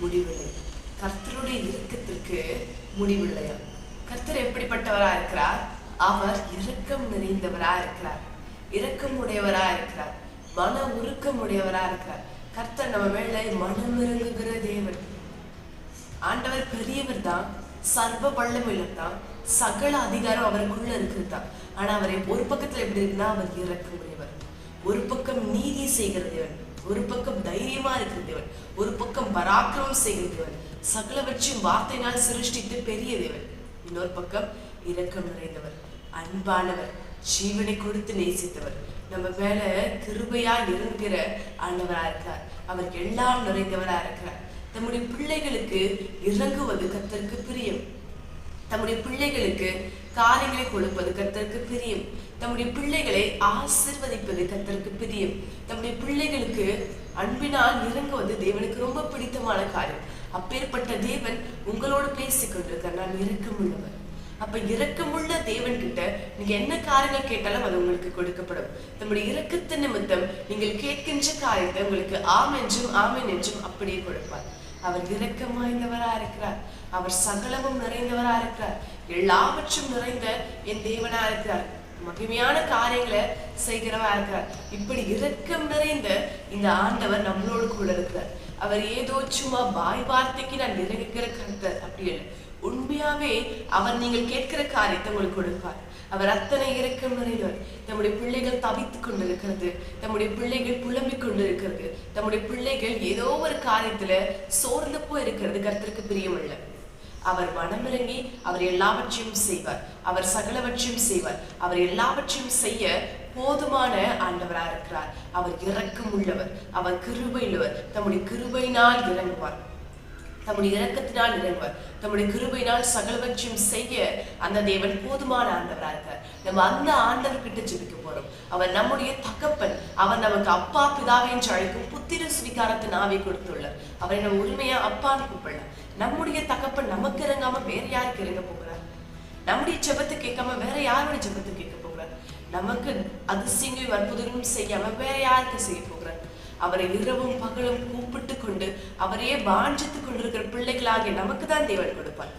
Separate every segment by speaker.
Speaker 1: முடிவில்லை. கர்த்தருடைய இரக்கத்திற்கு முடிவில்லையா? கர்த்தர் எப்படிப்பட்டவரா இருக்கிறார்? அவர் இரக்கம் நிறைந்தவரா இருக்கிறார், இரக்கம் உடையவரா இருக்கிறார், மன உருக்கம் உடையவரா இருக்கிறார். கர்த்தர் நம்ம மேல மனமிறங்குகிற தேவன். ஆண்டவர் பெரியவர் தான், சர்வ வல்லமையுள்ளவர் தான், சகல அதிகாரம் அவருக்குள்ள இருக்குதான். ஆனா அவரை ஒரு பக்கத்துல எப்படி இருக்குன்னா, அவர் இரக்கம் உடையவர். ஒரு பக்கம் நீதி செய்கிற தேவன், ஒரு பக்கம் தைரியமா இருக்கிற தேவன், ஒரு பக்கம் பராக்கிரமம் செய்கிற தேவன், சகலவற்றையும் வார்த்தையினால் சிருஷ்டித்து பெரிய தேவன். இன்னொரு பக்கம் இரக்கம் நிறைந்தவர், அன்பானவர், ஜீவனை கொடுத்து நேசித்தவர், நம்ம மேல கிருபையா இருக்கிற ஆண்டவரா இருக்கிறார். அவருக்கு எல்லாம் நிறைந்தவரா இருக்கிறார். தம்முடைய பிள்ளைகளுக்கு இறங்குவது கர்த்தருக்கு பிரியம். தம்முடைய பிள்ளைகளுக்கு காரியங்களை கொடுப்பது கர்த்தருக்கு பிரியம். தம்முடைய பிள்ளைகளை ஆசீர்வதிப்பது கர்த்தருக்கு பிரியம். தம்முடைய பிள்ளைகளுக்கு அன்பினால் இறங்குவது தேவனுக்கு ரொம்ப பிடித்தமான காரியம். அப்பேற்பட்ட தேவன் உங்களோடு பேசிக் கொண்டிருக்கார். நான் இரக்கமுள்ளவர். அப்ப இரக்கமுள்ள தேவன் கிட்ட நீங்க என்ன காரியங்கள் கேட்டாலும் அது உங்களுக்கு கொடுக்கப்படும். நம்முடைய இரக்கத்தின் நிமித்தம் நீங்கள் கேட்கின்ற காரியத்தை உங்களுக்கு ஆம் என்றும் ஆமென் என்றும் அப்படியே கொடுப்பார். அவர் இரக்கம் வாய்ந்தவரா இருக்கிறார். அவர் சகலமும் நிறைந்தவரா இருக்கிறார். எல்லாவற்றும் நிறைந்த என் தேவனா இருக்கிறார். மகிமையான காரியங்களை செய்கிறவா இருக்கிறார். இப்படி இரக்கம் நிறைந்த இந்த ஆண்டவர் நம்மளோடு கூட இருக்கிறார். அவர் ஏதோ சும்மா பாய் வார்த்தைக்கு நான் இறங்குகிற கர்த்தர் அப்படி இல்லை. உண்மையாவே அவர் நீங்கள் கேட்கிற காரியத்தை உங்களுக்கு கொடுப்பார். அவர் அத்தனை இரக்கம் நிறைந்தவர். நம்முடைய பிள்ளைகள் தவித்துக் கொண்டிருக்கிறது, நம்முடைய பிள்ளைகள் புலம்பிக் கொண்டிருக்கிறது, நம்முடைய பிள்ளைகள் ஏதோ ஒரு காரியத்துல சோர்ந்து போய் இருக்கிறது கர்த்தருக்கு பிரியமில்லை. அவர் மனமிறங்கி அவர் எல்லாவற்றையும் செய்வார். அவர் சகலவற்றையும் செய்வார். அவர் எல்லாவற்றையும் செய்ய போதுமான ஆண்டவரா இருக்கிறார். அவர் இரக்கம் உள்ளவர், அவர் கிருபையுள்ளவர். தம்முடைய கிருபையினால் இறங்குவார், தம்முடைய இரக்கத்தினால் இறங்குவார். தம்முடைய கிருபையினால் சகலவற்றையும் செய்ய அந்த தேவன் போதுமான ஆண்டவரா இருக்கார். நம்ம அந்த ஆண்டவர் கிட்ட ஜெபிக்க போறோம். அவர் நம்முடைய தகப்பன். அவர் நமக்கு அப்பா பிதாவை என்று அழைக்கும் புத்திர சுவிகாரத்தின் ஆவி கொடுத்துள்ளார். அவரை நம்ம உரிமையா அப்பான்னு கூப்பிடலாம். நம்முடைய தகப்பன் நமக்கு இறங்காம வேற யாருக்கு இறங்க போகிறார்? நம்முடைய ஜெபத்தை கேட்காம வேற யாருடைய ஜெபத்தை கேட்க போகிறார்? நமக்கு அதிசயங்களையும் அற்புதங்களும் செய்யாம வேற யாருக்கு செய்ய போகிறார்? அவரை இரவும் பகலும் கூப்பிட்டு கொண்டு அவரையே வாஞ்சித்துக் கொண்டிருக்கிற பிள்ளைகளாகிய நமக்கு தான் தேவன் கொடுப்பார்.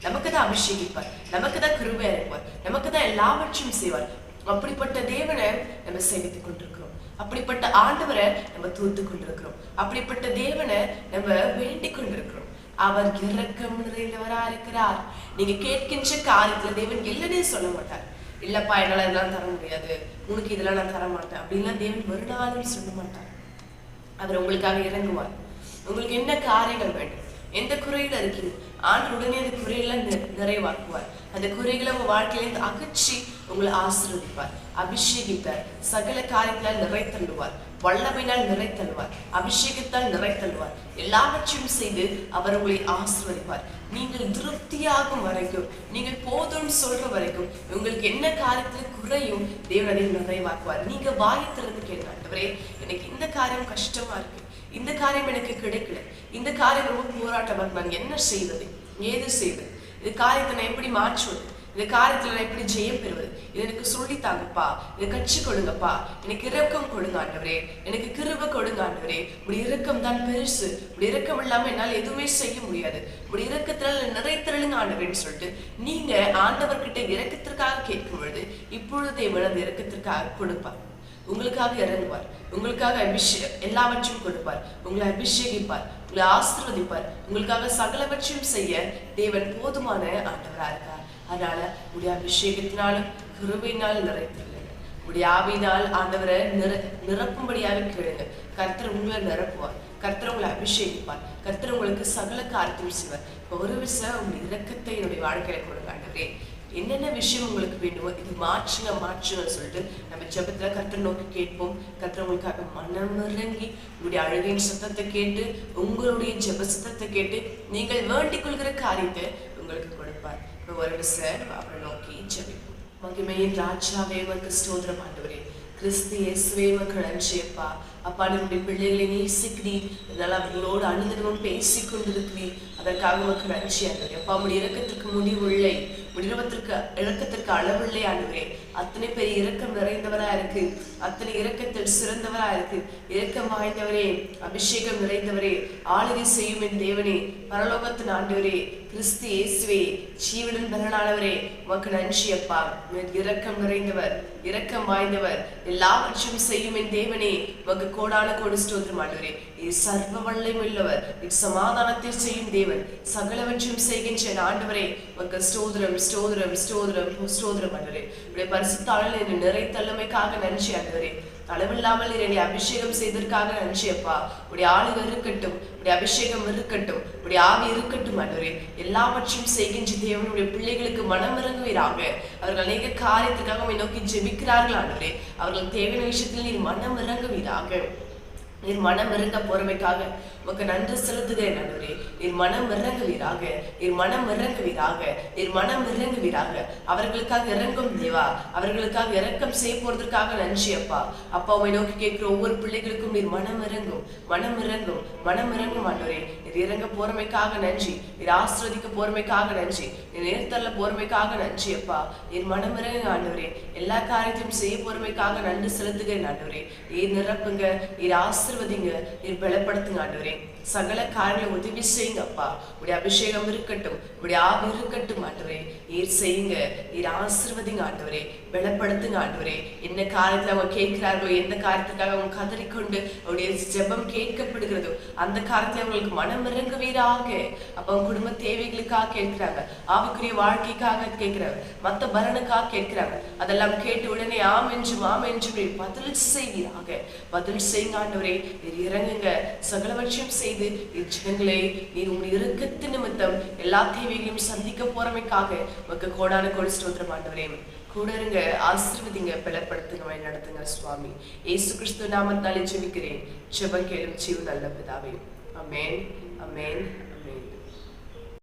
Speaker 1: நமக்கு தான் அபிஷேகிப்பார், நமக்கு தான் கிருபை அளிப்பார், நமக்கு தான் எல்லாவற்றையும் செய்வார். அப்படிப்பட்ட தேவனை நம்ம சேவித்துக் கொண்டிருக்கிறோம். அப்படிப்பட்ட ஆண்டவரை நம்ம தூத்து கொண்டிருக்கிறோம். அப்படிப்பட்ட தேவனை நம்ம வேண்டிக் கொண்டிருக்கிறோம். அவர் இரக்கம் நிறைந்தவரா இருக்கிறார். நீங்க கேட்கின்ற காரியத்துல தேவன் இல்லைன்னே சொல்ல மாட்டார். இல்லப்பா என்னால இதெல்லாம் தர முடியாது, உனக்கு இதெல்லாம் நான் தர மாட்டேன் அப்படின்லாம் தேவன் ஒரு நாளும் சொல்ல மாட்டார். அவர் உங்களுக்காக இறங்குவார். உங்களுக்கு என்ன காரியங்கள் வேண்டும், எந்த குறையில இருக்கீங்க, ஆண்டு உடனே அந்த குறையெல்லாம் நிறைவாக்குவார். அந்த குறைகளை உங்க வாழ்க்கையிலிருந்து அகற்றி உங்களை ஆசீர்வதிப்பார், அபிஷேகிப்பார், சகல காரியங்களால் நிறைத்தள்ளுவார், வல்லமையினால் நிறைத்தள்ளுவார், அபிஷேகத்தால் நிறைத்தள்ளுவார். எல்லாவற்றையும் செய்து அவர் உங்களை ஆசீர்வதிப்பார். நீங்கள் திருப்தியாகும் வரைக்கும், நீங்கள் போதும் சொல்ற வரைக்கும், உங்களுக்கு என்ன காரியத்துல குறையும் தேவன் அதை நிறைவாக்குவார். நீங்க வாயை திறந்து கேட்க, ஆண்டவரே எனக்கு இந்த காரியம் கஷ்டமா இருக்கு, இந்த காரியம் எனக்கு கிடைக்கல, இந்த காரியம் ரொம்ப போராட்டமா இருக்கு, நான் என்ன செய்வது, ஏது செய்வது, இது காரியத்தை நான் எப்படி மாற்றுவது, இந்த காரியத்துல நான் எப்படி ஜெயம் பெறுவது, இது எனக்கு சொல்லித்தாங்கப்பா, இதை கற்றுக் கொடுங்கப்பா, எனக்கு இரக்கம் கொடுங்க ஆண்டவரே, எனக்கு கிருபை கொடுங்க ஆண்டவரே. இப்படி இரக்கம் தான் பெருசு, இப்படி இரக்கம் இல்லாம என்னால் எதுவுமே செய்ய முடியாது, இப்படி இரக்கத்தினால நிறைத்திரளுங்க ஆண்டவரேன்னு சொல்லிட்டு நீங்க ஆண்டவர்கிட்ட இரக்கத்திற்காக கேட்கும் பொழுது இப்பொழுதே அந்த இரக்கத்திற்காக கொடுப்பார். உங்களுக்காக இறங்குவார், உங்களுக்காக எல்லாவற்றையும் கொடுப்பார், உங்களை அபிஷேகிப்பார், உங்களை ஆசீர்வதிப்பார். உங்களுக்காக சகலவற்றையும் செய்ய தேவன் போதுமான ஆண்டவரா இருக்கார். அதனால உடைய அபிஷேகத்தினாலும் கிருபையினால் நிறைத்திருங்க. உடைய ஆவியினால் ஆண்டவரை நிரப்பும்படியாக கேளுங்க. கர்த்தர் உங்களை நிரப்புவார், கர்த்தர் உங்களை அபிஷேகிப்பார், கர்த்தர் உங்களுக்கு சகல காரியத்தையும் செய்வார். ஒரு விஷயம் உங்களுடைய இரக்கத்தை என்னுடைய வாழ்க்கையில கொடுங்க ஆண்டவரே. என்னென்ன விஷயம் உங்களுக்கு வேண்டுமோ இது மாற்றுங்க சொல்லிட்டு நம்ம ஜெபத்துல கர்த்தர் நோக்கி கேட்போம். கர்த்தர் உங்களுக்காக மனமிறங்கி உங்களுடைய அழுகையின் சத்தத்தை கேட்டு, உங்களுடைய ஜெப சத்தத்தை கேட்டு நீங்கள் வேண்டிக் கொள்கிற காரியத்தை உங்களுக்கு கொடுப்பார். ஒரு விஷயம் அவரை நோக்கி ஜெபிப்போம். மகிமையின் ராஜாவே உமக்கு ஸ்தோத்திரம் ஆண்டவரே. கிறிஸ்து இயேசுவே உமக்கு நன்றியப்பா. அப்பா நம்முடைய பிள்ளைகளை நேசிக்கிறீர், இதனால அவர்களோடு அனுதினமும் பேசிக் கொண்டிருக்கிறீர். அதற்காக உமக்கு நன்றி ஆண்டவரே. அப்பா உம்முடைய இரக்கத்திற்கு முடிவில்லை, இரக்கத்திற்கு அளவில்லை ஆண்டவரே. அத்தனை பெரிய இரக்கம் நிறைந்தவரா இருக்கு, அத்தனை இரக்கத்தில் சிறந்தவரா இருக்கு. இரக்கம் வாய்ந்தவரே, அபிஷேகம் நிறைந்தவரே, ஆளுகை செய்யும் என் தேவனே, பரலோகத்தின் ஆண்டவரே, கிறிஸ்து இயேசுவே, ஜீவனின் பலனானவரே, உமக்கு நன்றி அப்பா. இரக்கம் நிறைந்தவர், இரக்கம் வாய்ந்தவர், எல்லாவற்றையும் செய்யும் என் தேவனே, உமக்கு கோடான கோடி ஸ்தோத்திரம் ஆண்டவரே. சர்வ வல்லமையுள்ளவர், சமாதானத்தை செய்யும் தேவன், சகலவற்றையும் செய்கின்ற ஆண்டவரே, உமக்கு ஸ்தோத்திரம் ஸ்தோத்திரம் ஸ்தோத்திரம் ஸ்தோத்திரம் ஆண்டவரே. உடைய பரிசுத்தாளர் என்னை நிறைத்தல்லமைக்காக நன்றி ஆண்டவரே. அளவில்லாமல் என்னை அபிஷேகம் செய்ததற்காக நன்றி அப்பா. உடைய ஆளுக இருக்கட்டும், உடைய அபிஷேகம் இருக்கட்டும், உடைய ஆவி இருக்கட்டும் ஆண்டவரே. எல்லாவற்றையும் செய்கின்ற தேவனுடைய பிள்ளைகளுக்கு மனம் இறங்குவீராக. அவர்கள் அநேக காரியத்துக்காக நோக்கி ஜெபிக்கிறார்கள் ஆண்டவரே. அவர்கள் தேவையான விஷயத்தில் நீர் மனம் இறங்குவீராக. நீர் மனம் இறங்க போறமைக்காக உமக்கு நன்றி செலுத்துகிறேன் ஆண்டவரே. நீர் மனம் இறங்குவீராக, நீர் மனம் இறங்குவீராக, நீர் மனம் இறங்குவீராக. அவர்களுக்காக இறங்கும் தேவா, அவர்களுக்காக இரக்கம் செய்ய போறதுக்காக நன்றி அப்பா. அப்பா உம்மை நோக்கி கேட்கிற ஒவ்வொரு பிள்ளைகளுக்கும் நீர் மனம் இறங்கும், மனம் இறங்கும், மனம் இறங்கும் ஆண்டவரே. நீர் இறங்க போறமைக்காக நன்றி, நீர் ஆசீர்வதிக்க போறமைக்காக நன்றி, நீர் நேர்த்தள்ள போறமைக்காக நன்றி அப்பா. நீர் மனம் இறங்க ஆண்டவரே. எல்லா காரியத்தையும் செய்ய போறமைக்காக நன்றி செலுத்துகிறேன் ஆண்டவரே. நீர் நிரப்புங்க, நீர் ஆசீர்வதிங்க, நீர் பலப்படுத்துங்க ஆண்டவரே. சகல காரியங்களை உதவி செய்யுங்க அப்பா. உடைய அபிஷேகம் இருக்கட்டும், உடைய ஆவி இருக்கட்டும் ஆண்டவரே. நீர் செய்யுங்க, நீர் ஆசீர்வதிங்க ஆண்டவரே, பலப்படுத்துங்க ஆண்டவரே. என்ன காரியத்துல அவங்க கேட்கிறார்களோ, எந்த காரியத்துக்காக அவங்க கதறிக்கொண்டு அவருடைய ஜெபம் கேட்கப்படுகிறதோ அந்த காரியத்துல அவங்களுக்கு மனம் இறங்குவீராக. அப்ப அவங்க குடும்ப தேவைகளுக்காக கேட்கிறாங்க, ஆவிக்குரிய வாழ்க்கைக்காக கேட்கிறாங்க, மத்த பலனுக்காக கேட்கிறாங்க. அதெல்லாம் கேட்டு உடனே ஆம் என்று பதில் செய்வீராக. பதில் செய்யுங்க ஆண்டவரே. நீர் இறங்குங்க, சகலவற்றையும் செய்து ஜனங்களை நீர் உங்களுடைய இரக்கத்து நிமித்தம் எல்லா தேவைகளையும் சந்திக்க போறமைக்காக உமக்கு கோடான கோடி ஸ்தோத்திரம் ஆண்டவரே. கூட இருங்க, ஆசீர்வதிங்க, பலப்படுத்துங்க, வழி நடத்துங்க சுவாமி. இயேசு கிறிஸ்து நாமத்தாலே ஜெபிக்கிறேன், ஜெபம் கேளும் ஜீவ நல்ல பிதாவே. ஆமென், ஆமென், ஆமென்.